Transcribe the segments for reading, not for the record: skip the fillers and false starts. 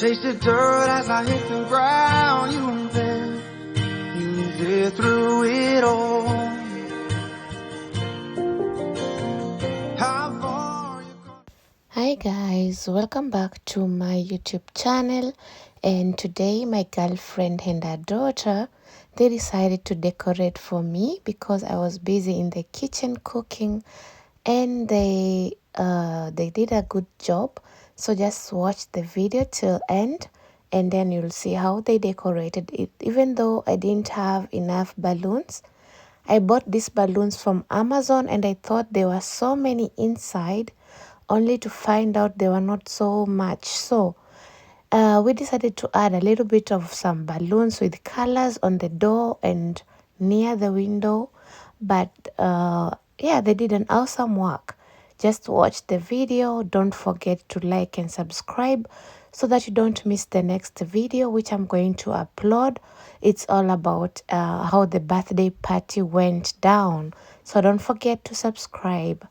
Taste the dirt as I hit the ground. You were there through it all. How far you gone? Hi guys, welcome back to my YouTube channel. And today my girlfriend and her daughter, they decided to decorate for me because I was busy in the kitchen cooking, and they did a good job. So just watch the video till end and then you'll see how they decorated it. Even though I didn't have enough balloons, I bought these balloons from Amazon and I thought there were so many inside, only to find out there were not so much. So we decided to add a little bit of some balloons with colors on the door and near the window. But yeah, they did an awesome work. Just watch the video. Don't forget to like and subscribe so that you don't miss the next video which I'm going to upload. It's all about how the birthday party went down. So don't forget to subscribe.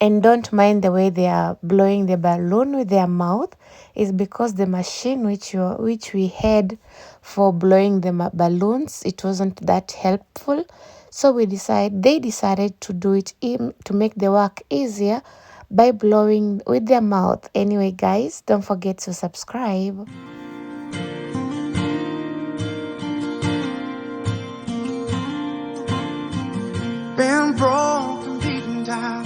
And don't mind the way they are blowing the balloon with their mouth. Is because the machine which we had for blowing the balloons, it wasn't that helpful. So they decided to do it to make the work easier by blowing with their mouth. Anyway, guys, don't forget to subscribe. Been broken, beaten down.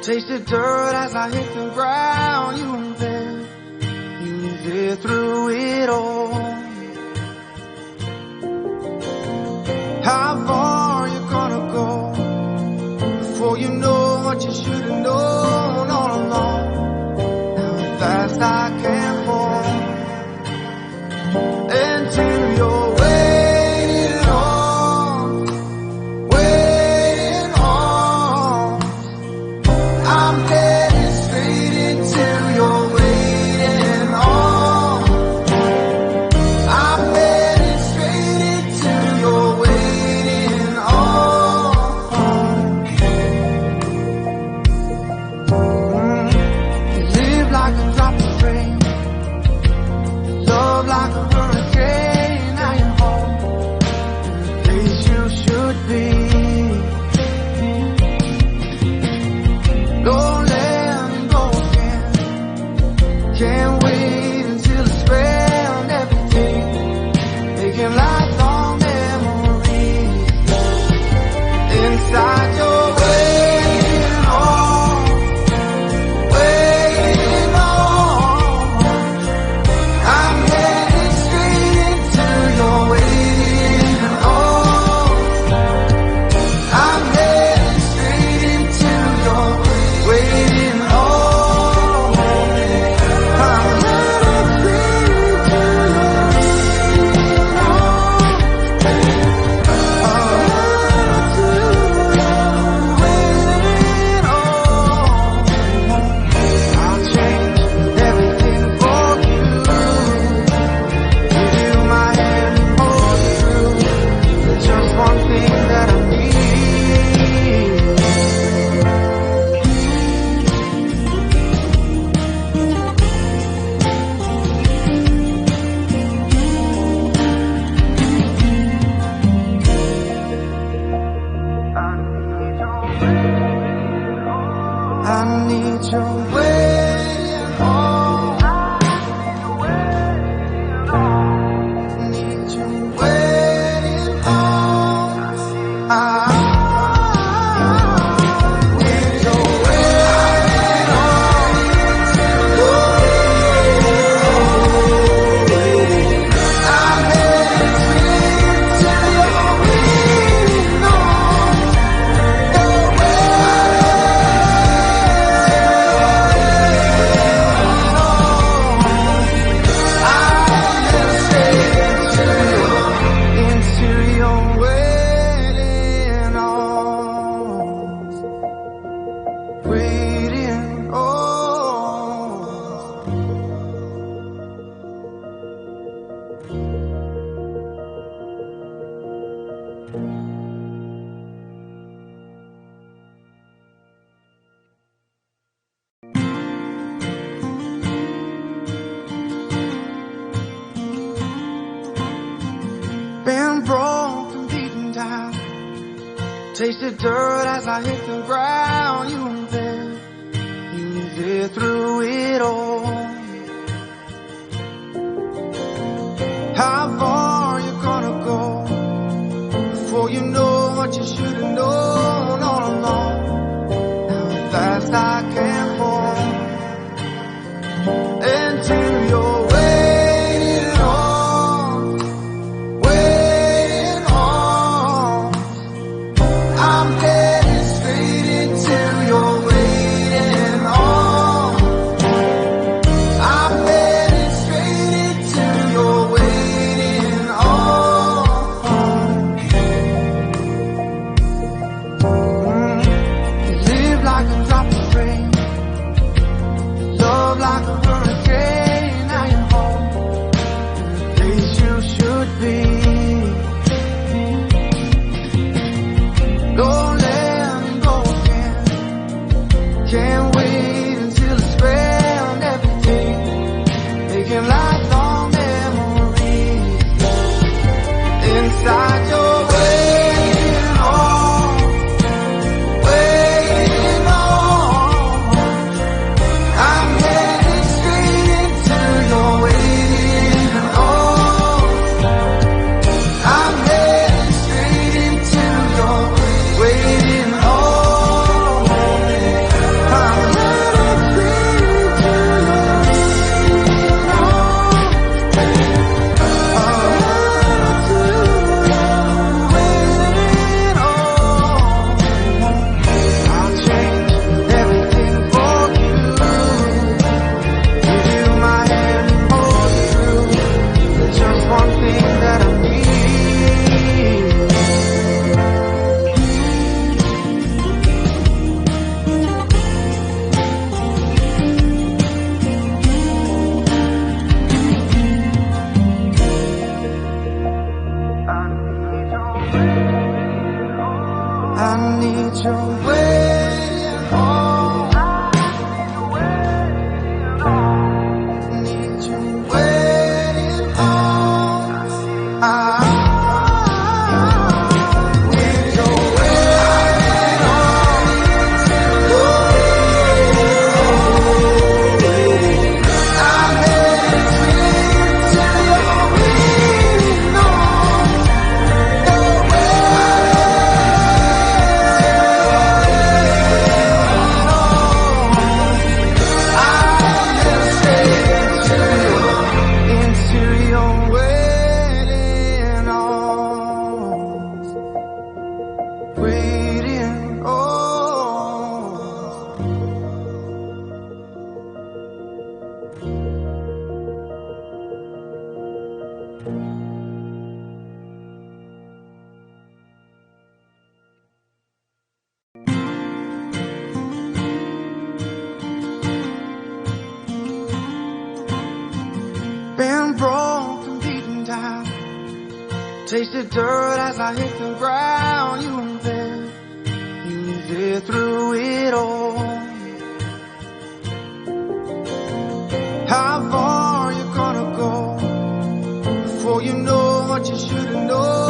Taste the dirt as I hit the ground. You were there through it all. How far you gonna go before you know what you should have known all along? How fast I can fall into your waiting arms, waiting arms. I'm headed straight into your waiting arms. I'm headed straight into your waiting arms. You live like a drop of rain, love like a hurricane. Now you're home, the place you should be. Don't let me go again. Can't wait until it's round every day, making lifelong memories inside your waiting arms, waiting arms. I'm headed straight into your waiting arms. I'm headed straight into your waiting arms. I'm headed straight into your waiting arms. I'm headed to your waiting arms. I'll change everything for you. Give you my hand and hold you through. There's just one thing that I need. I need your waiting arms. I need your waiting arms. I need your waiting arms. I'm headed straight to your waiting arms. Your into your waiting arms, waiting arms. Been broken, beaten down, tasted dirt as I hit the ground. You were there through it all. How far you gonna go before you know what you should have known all along? How fast I can fall into your waiting arms, waiting arms. I'm heading straight into your waiting arms. I'm heading straight into your waiting arms. You live like a drop of rain, love like a hurricane. Now you're home, the place you should be. Don't let me go again. Can't wait until it's found every day, making lifelong memories inside your waiting arms, waiting arms. I'm heading straight into your waiting arms. I'm heading straight into your waiting arms. I'm heading straight into your I'll change everything for you. Give you my hand and hold you through. There's just one thing that I need. I need your waiting arms. I need your waiting arms. I need your waiting arms. I'm heading straight to your waiting arms. Your into your waiting arms, waiting been broken, beaten down, tasted dirt as I hit the ground. You were there through it all. How far you gonna go before you know what you should have known?